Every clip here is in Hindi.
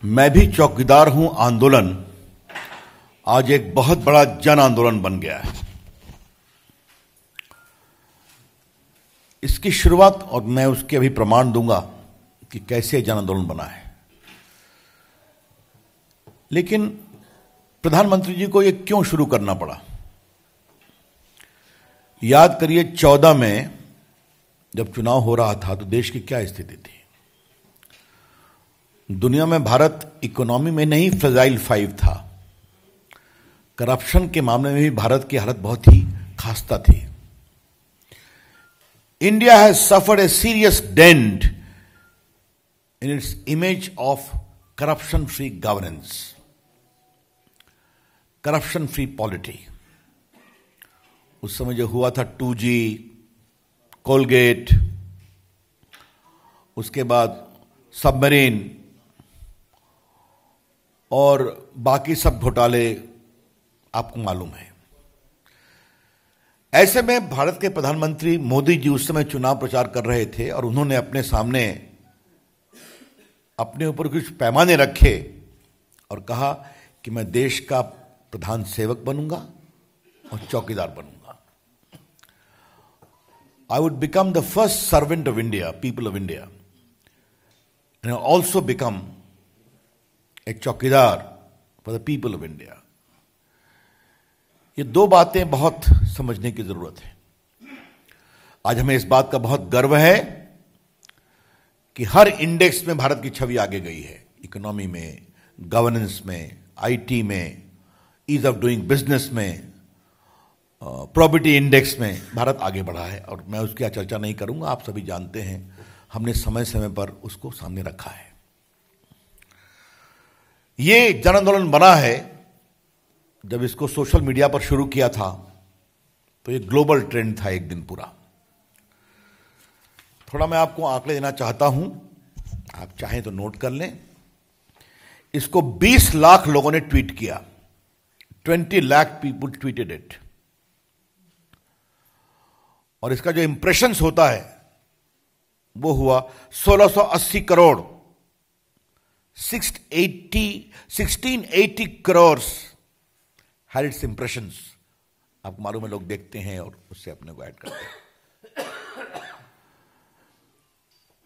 मैं भी चौकीदार हूं आंदोलन आज एक बहुत बड़ा जन आंदोलन बन गया है। इसकी शुरुआत, और मैं उसके अभी प्रमाण दूंगा कि कैसे जन आंदोलन बना है। लेकिन प्रधानमंत्री जी को यह क्यों शुरू करना पड़ा? याद करिए 14 में जब चुनाव हो रहा था तो देश की क्या स्थिति थी। दुनिया में भारत इकोनॉमी में नहीं फ्रजाइल 5 था, करप्शन के मामले में भी भारत की हालत बहुत ही खास्ता थी। India has suffered a serious dent in its image of corruption free governance, corruption free polity. उस समय जो हुआ था 2G, कोलगेट, उसके बाद सबमरीन और बाकी सब घोटाले आपको मालूम है। ऐसे में भारत के प्रधानमंत्री मोदी जी उस समय चुनाव प्रचार कर रहे थे और उन्होंने अपने सामने अपने ऊपर कुछ पैमाने रखे और कहा कि मैं देश का प्रधान सेवक बनूंगा और चौकीदार बनूंगा। I would become the first servant of India, people of India, and also become a चौकीदार for the people of India. ये दो बातें बहुत समझने की जरूरत है। आज हमें इस बात का बहुत गर्व है कि हर इंडेक्स में भारत की छवि आगे गई है। इकोनॉमी में, गवर्नेंस में, आईटी में, ईज ऑफ डूइंग बिजनेस में, प्रॉपर्टी इंडेक्स में भारत आगे बढ़ा है। और मैं उसकी चर्चा नहीं करूंगा, आप सभी जानते हैं, हमने समय समय पर उसको सामने रखा है। ये जन आंदोलन बना है, जब इसको सोशल मीडिया पर शुरू किया था तो ये ग्लोबल ट्रेंड था एक दिन पूरा। थोड़ा मैं आपको आंकड़े देना चाहता हूं, आप चाहें तो नोट कर लें। इसको 20 लाख लोगों ने ट्वीट किया, 20 लाख पीपल ट्वीटेड इट। और इसका जो इंप्रेशंस होता है वो हुआ 1680 crore, 1680 crores had its impressions। आपको मालूम है, लोग देखते हैं और उससे अपने को ऐड करते हैं।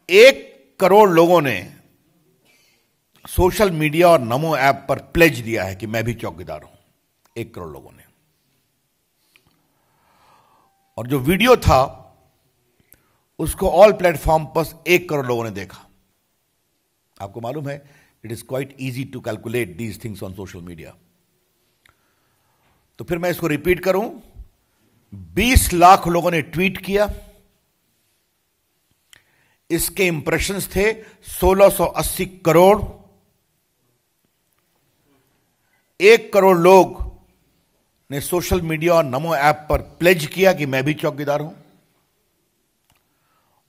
1 करोड़ लोगों ने सोशल मीडिया और नमो ऐप पर प्लेज दिया है कि मैं भी चौकीदार हूं। 1 करोड़ लोगों ने। और जो वीडियो था उसको ऑल प्लेटफॉर्म पर 1 करोड़ लोगों ने देखा। आपको मालूम है, it is quite easy to calculate these things on social media. तो फिर मैं इसको रिपीट करूं, 20 लाख लोगों ने ट्वीट किया, इसके इंप्रेशंस थे 1680 करोड़। 1 करोड़ लोग ने सोशल मीडिया और नमो ऐप पर प्लेज किया कि मैं भी चौकीदार हूं।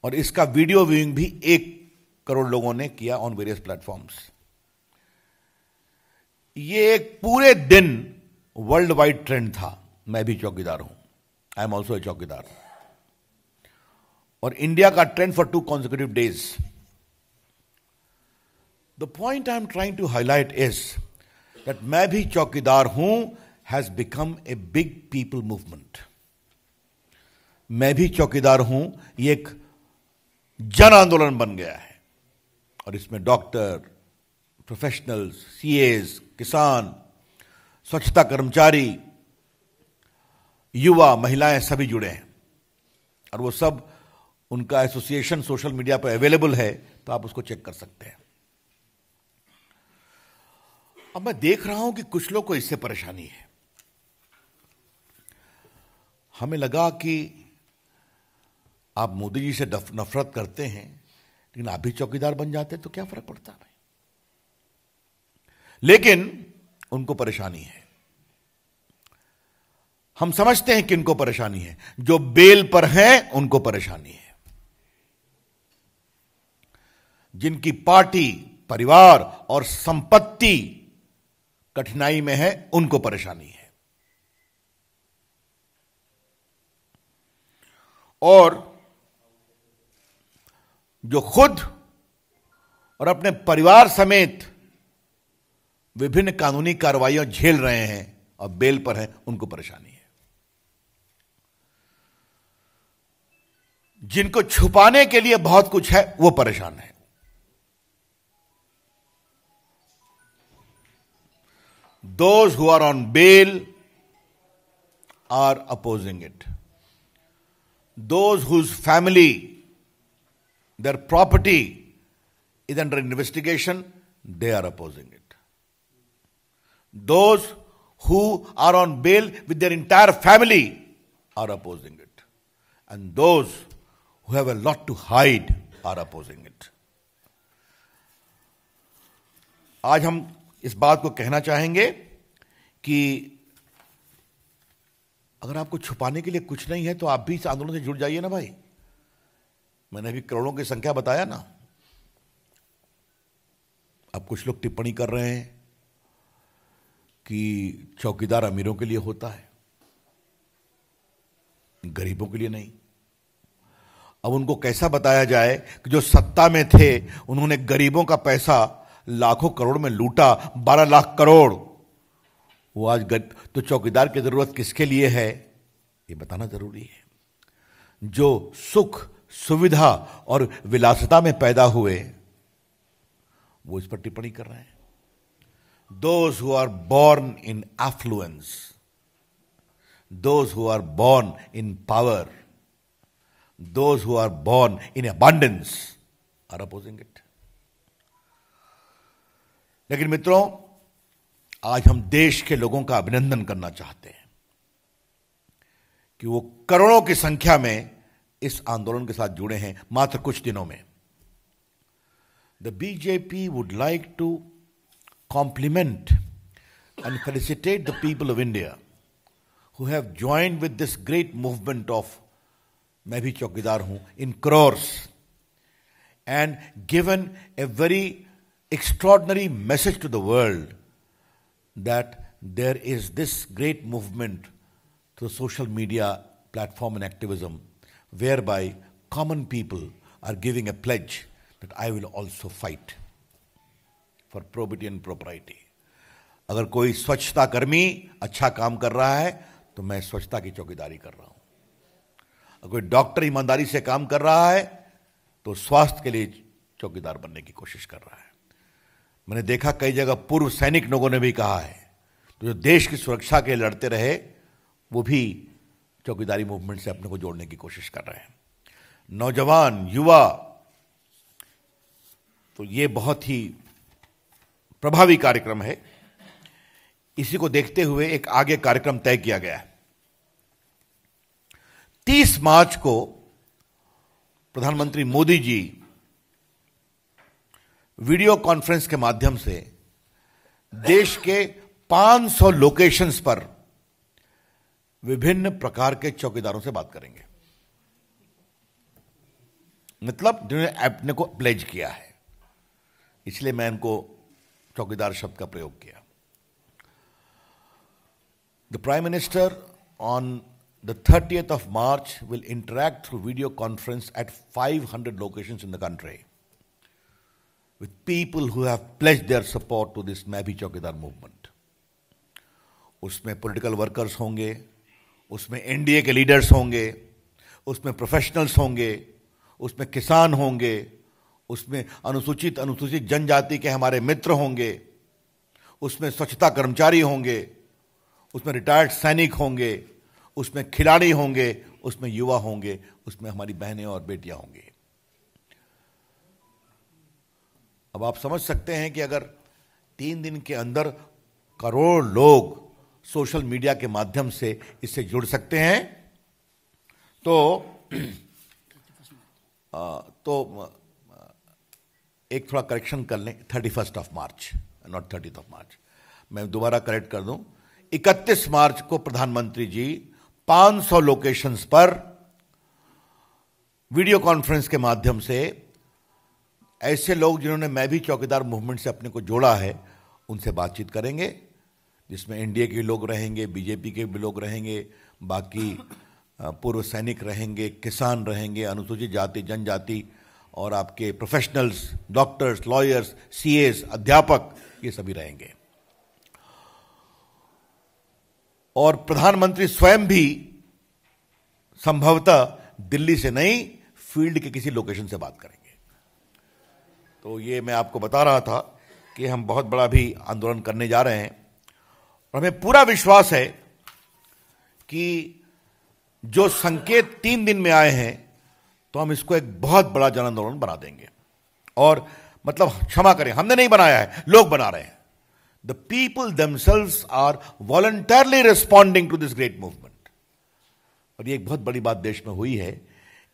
और इसका वीडियो व्यूइंग भी 1 करोड़ लोगों ने किया ऑन वेरियस प्लेटफॉर्म्स। ये एक पूरे दिन वर्ल्ड वाइड ट्रेंड था, मैं भी चौकीदार हूं, आई एम ऑल्सो ए चौकीदार। और इंडिया का trend for 2 consecutive days। The point I am trying to highlight is that मैं भी चौकीदार हूं has become a big people movement। मैं भी चौकीदार हूं, ये एक जन आंदोलन बन गया है। और इसमें डॉक्टर, प्रोफेशनल्स, सीएस, किसान, स्वच्छता कर्मचारी, युवा, महिलाएं सभी जुड़े हैं। और वो सब, उनका एसोसिएशन सोशल मीडिया पर अवेलेबल है, तो आप उसको चेक कर सकते हैं। अब मैं देख रहा हूं कि कुछ लोग को इससे परेशानी है। हमें लगा कि आप मोदी जी से नफरत करते हैं, लेकिन आप भी चौकीदार बन जाते तो क्या फर्क पड़ता है। लेकिन उनको परेशानी है। हम समझते हैं कि इनको परेशानी है। जो बेल पर हैं उनको परेशानी है। जिनकी पार्टी, परिवार और संपत्ति कठिनाई में है, उनको परेशानी है। और जो खुद और अपने परिवार समेत विभिन्न कानूनी कार्रवाइयां झेल रहे हैं और बेल पर हैं, उनको परेशानी है। जिनको छुपाने के लिए बहुत कुछ है वो परेशान है। Those who are on bail are opposing it. Those whose family, their property is under investigation, they are opposing it. Those who are on bail with their entire family are opposing it. And those who have a lot to hide are opposing it. आज हम इस बात को कहना चाहेंगे कि अगर आपको छुपाने के लिए कुछ नहीं है तो आप भी इस आंदोलन से जुड़ जाइए ना भाई। मैंने अभी करोड़ों की संख्या बताया ना। अब कुछ लोग टिप्पणी कर रहे हैं कि चौकीदार अमीरों के लिए होता है, गरीबों के लिए नहीं। अब उनको कैसा बताया जाए कि जो सत्ता में थे उन्होंने गरीबों का पैसा लाखों करोड़ में लूटा, 12 लाख करोड़। वो आज तो चौकीदार की जरूरत किसके लिए है ये बताना जरूरी है। जो सुख सुविधा और विलासिता में पैदा हुए वो इस पर टिप्पणी कर रहे हैं। Those who are born in affluence, those who are born in power, those who are born in abundance are opposing it. लेकिन मित्रों, आज हम देश के लोगों का अभिनंदन करना चाहते हैं कि वो करोड़ों की संख्या में इस आंदोलन के साथ जुड़े हैं मात्र कुछ दिनों में। The BJP would like to compliment and felicitate the people of India who have joined with this great movement of मैं भी चौकीदार हूं in crores and given a very extraordinary message to the world that there is this great movement through social media platform and activism whereby common people are giving a pledge that I will also fight for probity and propriety. अगर कोई स्वच्छता कर्मी अच्छा काम कर रहा है तो मैं स्वच्छता की चौकीदारी कर रहा हूं। अगर कोई डॉक्टर ईमानदारी से काम कर रहा है तो स्वास्थ्य के लिए चौकीदार बनने की कोशिश कर रहा है। मैंने देखा कई जगह पूर्व सैनिक लोगों ने भी कहा है तो जो देश की सुरक्षा के लिए लड़ते रहे वो भी चौकीदारी मूवमेंट से अपने को जोड़ने की कोशिश कर रहे हैं। नौजवान युवा, तो ये बहुत ही प्रभावी कार्यक्रम है। इसी को देखते हुए एक आगे कार्यक्रम तय किया गया है। 30 मार्च को प्रधानमंत्री मोदी जी वीडियो कॉन्फ्रेंस के माध्यम से देश के 500 लोकेशंस पर विभिन्न प्रकार के चौकीदारों से बात करेंगे। मतलब जिन्होंने अपने को प्लेज किया है, इसलिए मैं इनको चौकीदार शब्द का प्रयोग किया। The Prime Minister on the 30th of March will interact through video conference at 500 locations in the country with people who have pledged their support to this मैं भी चौकीदार movement. उसमें पॉलिटिकल वर्कर्स होंगे, उसमें एनडीए के लीडर्स होंगे, उसमें प्रोफेशनल्स होंगे, उसमें किसान होंगे, उसमें अनुसूचित जनजाति के हमारे मित्र होंगे, उसमें स्वच्छता कर्मचारी होंगे, उसमें रिटायर्ड सैनिक होंगे, उसमें खिलाड़ी होंगे, उसमें युवा होंगे, उसमें हमारी बहनें और बेटियां होंगी। अब आप समझ सकते हैं कि अगर 3 दिन के अंदर करोड़ लोग सोशल मीडिया के माध्यम से इससे जुड़ सकते हैं तो एक थोड़ा करेक्शन कर लें, 31 of March, not 30 of March. मैं दोबारा करेक्ट कर दूं, 31 मार्च को प्रधानमंत्री जी 500 लोकेशंस पर वीडियो कॉन्फ्रेंस के माध्यम से ऐसे लोग जिन्होंने मैं भी चौकीदार मूवमेंट से अपने को जोड़ा है उनसे बातचीत करेंगे, जिसमें एनडीए के लोग रहेंगे, बीजेपी के भी लोग रहेंगे, बाकी पूर्व सैनिक रहेंगे, किसान रहेंगे, अनुसूचित जाति जनजाति और आपके प्रोफेशनल्स, डॉक्टर्स, लॉयर्स, सीएस, अध्यापक, ये सभी रहेंगे। और प्रधानमंत्री स्वयं भी संभवतः दिल्ली से नहीं, फील्ड के किसी लोकेशन से बात करेंगे। तो ये मैं आपको बता रहा था कि हम बहुत बड़ा भी आंदोलन करने जा रहे हैं और हमें पूरा विश्वास है कि जो संकेत 3 दिन में आए हैं तो हम इसको एक बहुत बड़ा जन आंदोलन बना देंगे। और मतलब क्षमा करें, हमने नहीं बनाया है, लोग बना रहे हैं। The people themselves are voluntarily responding to this great movement. और ये एक बहुत बड़ी बात देश में हुई है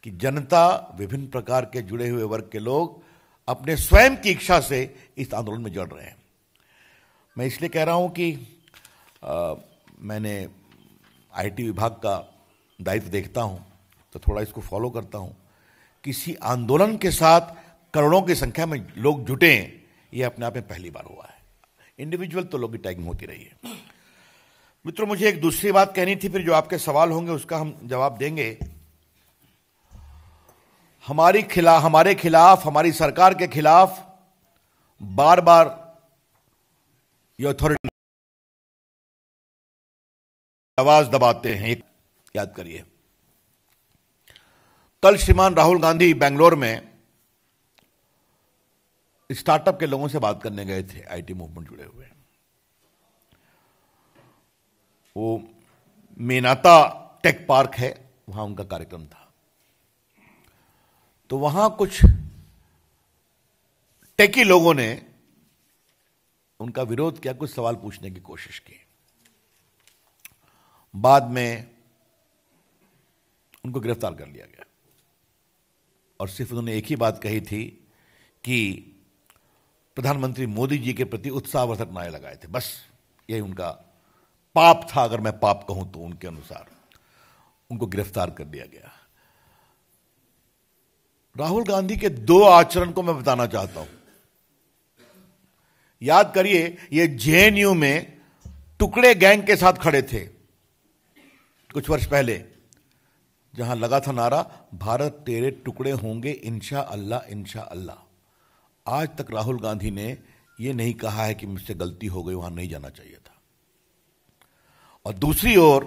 कि जनता, विभिन्न प्रकार के जुड़े हुए वर्ग के लोग अपने स्वयं की इच्छा से इस आंदोलन में जुड़ रहे हैं। मैं इसलिए कह रहा हूं कि मैंने आईटी विभाग का दायित्व देखता हूं तो थोड़ा इसको फॉलो करता हूं। किसी आंदोलन के साथ करोड़ों की संख्या में लोग जुटे, ये अपने आप में पहली बार हुआ है। इंडिविजुअल तो लोग की टैगिंग होती रही है। मित्रों, मुझे एक दूसरी बात कहनी थी, फिर जो आपके सवाल होंगे उसका हम जवाब देंगे। हमारे खिलाफ, हमारी सरकार के खिलाफ बार बार ये अथॉरिटी आवाज दबाते हैं। याद करिए, कल श्रीमान राहुल गांधी बेंगलोर में स्टार्टअप के लोगों से बात करने गए थे, आईटी मूवमेंट जुड़े हुए। वो मेनाता टेक पार्क है, वहां उनका कार्यक्रम था। तो वहां कुछ टेकी लोगों ने उनका विरोध किया, कुछ सवाल पूछने की कोशिश की। बाद में उनको गिरफ्तार कर लिया गया और सिर्फ उन्होंने एक ही बात कही थी कि प्रधानमंत्री मोदी जी के प्रति उत्साहवर्धक नारे लगाए थे। बस यही उनका पाप था, अगर मैं पाप कहूं तो। उनके अनुसार उनको गिरफ्तार कर दिया गया। राहुल गांधी के 2 आचरण को मैं बताना चाहता हूं। याद करिए, ये जेएनयू में टुकड़े गैंग के साथ खड़े थे कुछ वर्ष पहले, जहां लगा था नारा, भारत तेरे टुकड़े होंगे इंशा अल्लाह इंशा अल्लाह। आज तक राहुल गांधी ने यह नहीं कहा है कि मुझसे गलती हो गई, वहां नहीं जाना चाहिए था। और दूसरी ओर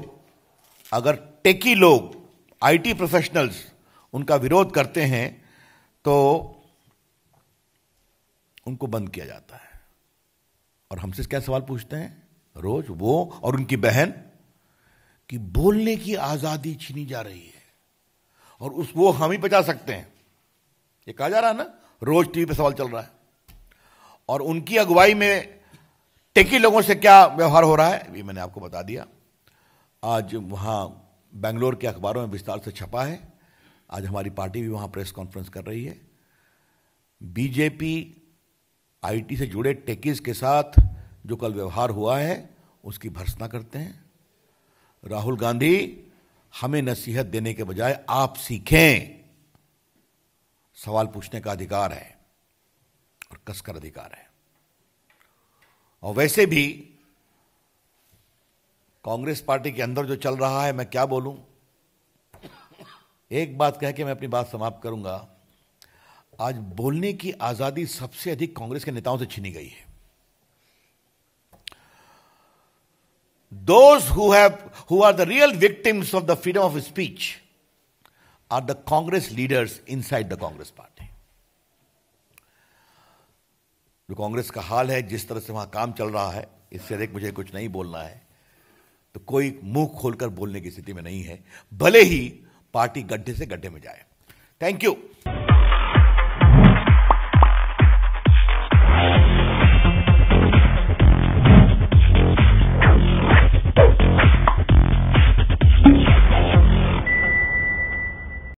अगर टेकी लोग, आईटी प्रोफेशनल्स उनका विरोध करते हैं तो उनको बंद किया जाता है। और हमसे क्या सवाल पूछते हैं रोज, वो और उनकी बहन, कि बोलने की आजादी छीनी जा रही है और वो हम ही बचा सकते हैं। ये कहा जा रहा है ना, रोज टीवी पे सवाल चल रहा है। और उनकी अगुवाई में टेकी लोगों से क्या व्यवहार हो रहा है, ये मैंने आपको बता दिया। आज वहां बेंगलोर के अखबारों में विस्तार से छपा है। आज हमारी पार्टी भी वहां प्रेस कॉन्फ्रेंस कर रही है। बीजेपी आईटी से जुड़े टेकीज के साथ जो कल व्यवहार हुआ है उसकी भर्त्सना करते हैं। राहुल गांधी, हमें नसीहत देने के बजाय आप सीखें। सवाल पूछने का अधिकार है और कसकर अधिकार है। और वैसे भी कांग्रेस पार्टी के अंदर जो चल रहा है, मैं क्या बोलूं। एक बात कह के मैं अपनी बात समाप्त करूंगा। आज बोलने की आजादी सबसे अधिक कांग्रेस के नेताओं से छीनी गई है। Those who are the real victims of the freedom of speech are the Congress leaders inside the Congress party. जो कांग्रेस का हाल है, जिस तरह से वहां काम चल रहा है, इससे अधिक मुझे कुछ नहीं बोलना है। तो कोई मुंह खोलकर बोलने की स्थिति में नहीं है, भले ही पार्टी गड्ढे से गड्ढे में जाए। Thank you.